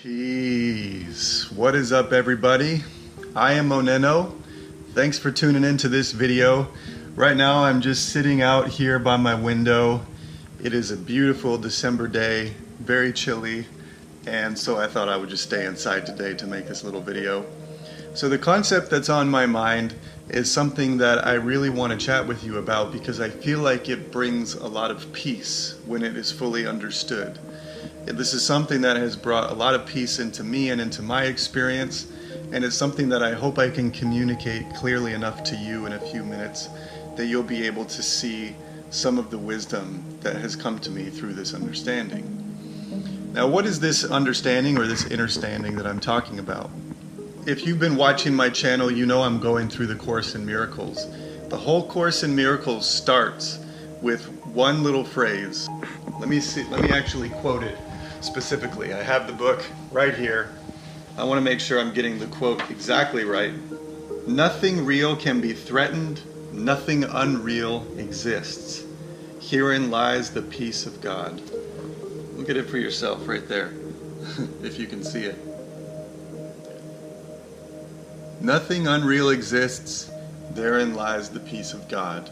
Peace. What is up, everybody? I am OnenO. Thanks for tuning into this video. Right now I'm just sitting out here by my window. It is a beautiful December day, very chilly, and so I thought I would just stay inside today to make this little video. So the concept that's on my mind is something that I really want to chat with you about because I feel like it brings a lot of peace when it is fully understood. This is something that has brought a lot of peace into me and into my experience, and it's something that I hope I can communicate clearly enough to you in a few minutes that you'll be able to see some of the wisdom that has come to me through this understanding. Now, what is this understanding or this understanding that I'm talking about? If you've been watching my channel, you know I'm going through the Course in Miracles. The whole Course in Miracles starts with one little phrase. Let me actually quote it specifically. I have the book right here. I want to make sure I'm getting the quote exactly right. Nothing real can be threatened. Nothing unreal exists. Herein lies the peace of God. Look at it for yourself right there, if you can see it. Nothing unreal exists. Therein lies the peace of God.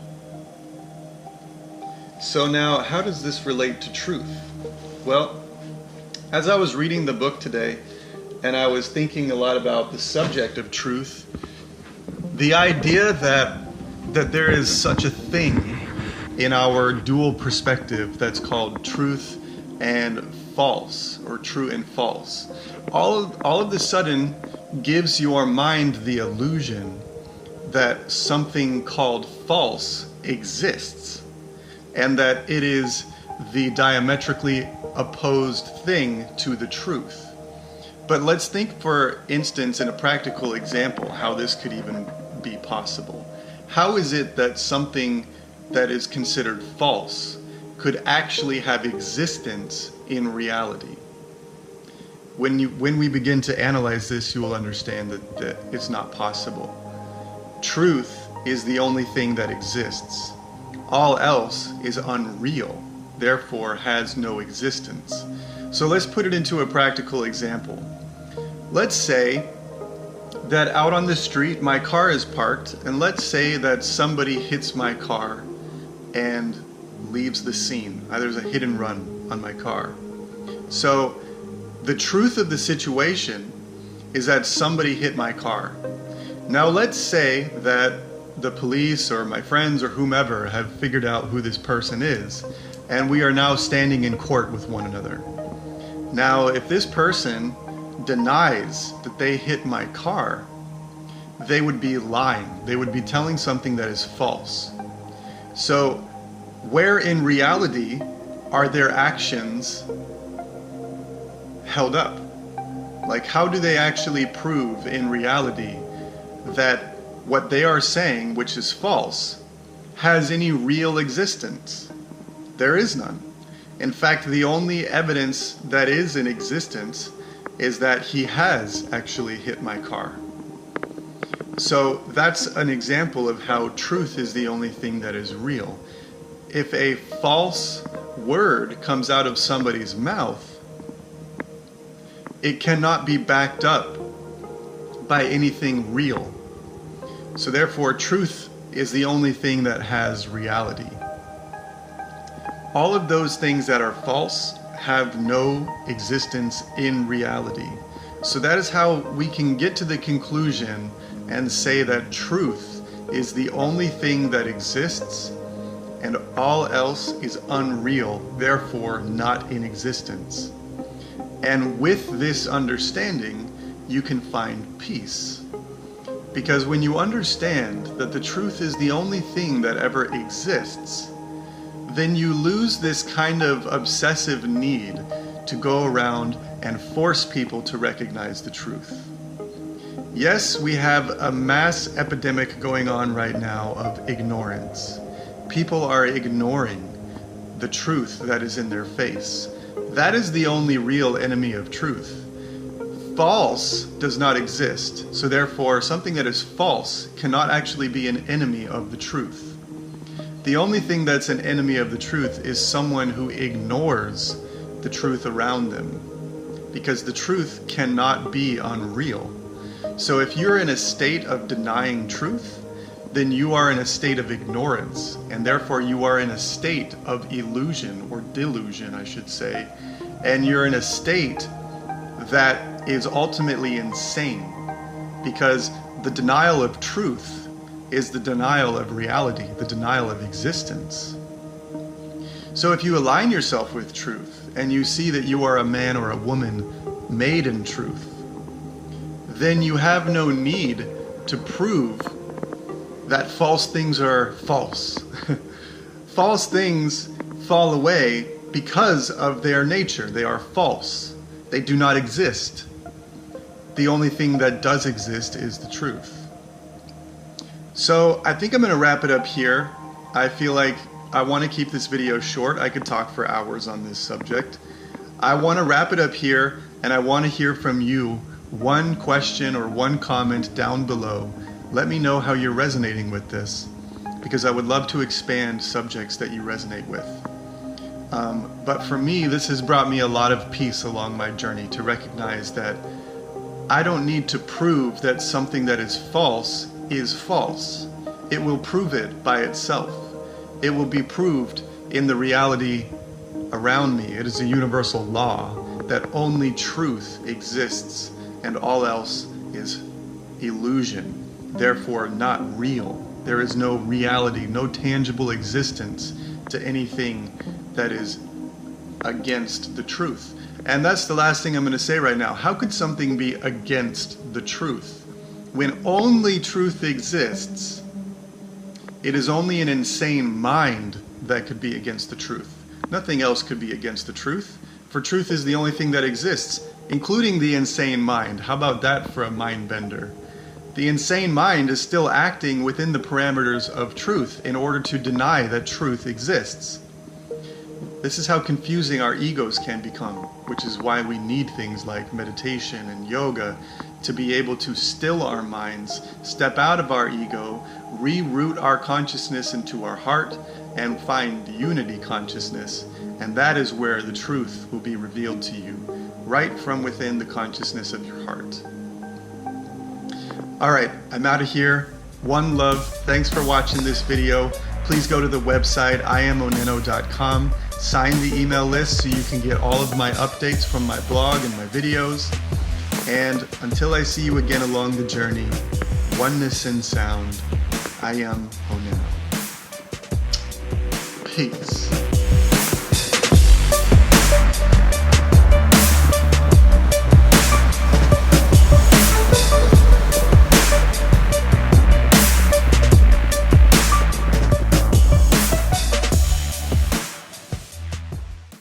So now, how does this relate to truth? Well, as I was reading the book today, and I was thinking a lot about the subject of truth, the idea that there is such a thing in our dual perspective that's called truth and false, or true and false, all of a sudden gives your mind the illusion that something called false exists, and that it is the diametrically opposed thing to the truth. But let's think, for instance, in a practical example, how this could even be possible. How is it that something that is considered false could actually have existence in reality? When we begin to analyze this, you will understand that it's not possible. Truth is the only thing that exists. All else is unreal, therefore has no existence. So let's put it into a practical example. Let's say that out on the street my car is parked, and let's say that somebody hits my car and leaves the scene. There's a hit and run on my car. So the truth of the situation is that somebody hit my car. Now let's say that the police or my friends or whomever have figured out who this person is, and we are now standing in court with one another. Now, if this person denies that they hit my car, they would be lying. They would be telling something that is false. So, where in reality are their actions held up? Like, how do they actually prove in reality that what they are saying, which is false, has any real existence? There is none. In fact, the only evidence that is in existence is that he has actually hit my car. So that's an example of how truth is the only thing that is real. If a false word comes out of somebody's mouth, it cannot be backed up by anything real. So therefore, truth is the only thing that has reality. All of those things that are false have no existence in reality. So that is how we can get to the conclusion and say that truth is the only thing that exists, and all else is unreal, therefore not in existence. And with this understanding, you can find peace. Because when you understand that the truth is the only thing that ever exists, then you lose this kind of obsessive need to go around and force people to recognize the truth. Yes, we have a mass epidemic going on right now of ignorance. People are ignoring the truth that is in their face. That is the only real enemy of truth. False does not exist, so therefore something that is false cannot actually be an enemy of the truth. The only thing that's an enemy of the truth is someone who ignores the truth around them. because the truth cannot be unreal. So if you're in a state of denying truth, then you are in a state of ignorance, and therefore you are in a state of illusion, or delusion, I should say, and you're in a state that is ultimately insane, because the denial of truth is the denial of reality, the denial of existence. So if you align yourself with truth, and you see that you are a man or a woman made in truth, then you have no need to prove that false things are false. False things fall away because of their nature. They are false. They do not exist. The only thing that does exist is the truth. So I think I'm going to wrap it up here. I feel like I want to keep this video short. I could talk for hours on this subject. I want to wrap it up here, and I want to hear from you. One question or one comment down below. Let me know how you're resonating with this, because I would love to expand subjects that you resonate with. But for me, this has brought me a lot of peace along my journey, to recognize that I don't need to prove that something that is false is false. It will prove it by itself. It will be proved in the reality around me. It is a universal law that only truth exists and all else is illusion. Therefore not real. There is no reality, no tangible existence to anything that is against the truth. And that's the last thing I'm going to say right now. How could something be against the truth? When only truth exists, it is only an insane mind that could be against the truth. Nothing else could be against the truth, for truth is the only thing that exists, including the insane mind. How about that for a mind bender? The insane mind is still acting within the parameters of truth in order to deny that truth exists. This is how confusing our egos can become, which is why we need things like meditation and yoga to be able to still our minds, step out of our ego, reroute our consciousness into our heart, and find unity consciousness. And that is where the truth will be revealed to you, right from within the consciousness of your heart. All right, I'm out of here. One love. Thanks for watching this video. Please go to the website, IamOnenO.com. Sign the email list so you can get all of my updates from my blog and my videos. And until I see you again along the journey, oneness in sound, I am OnenO. Peace.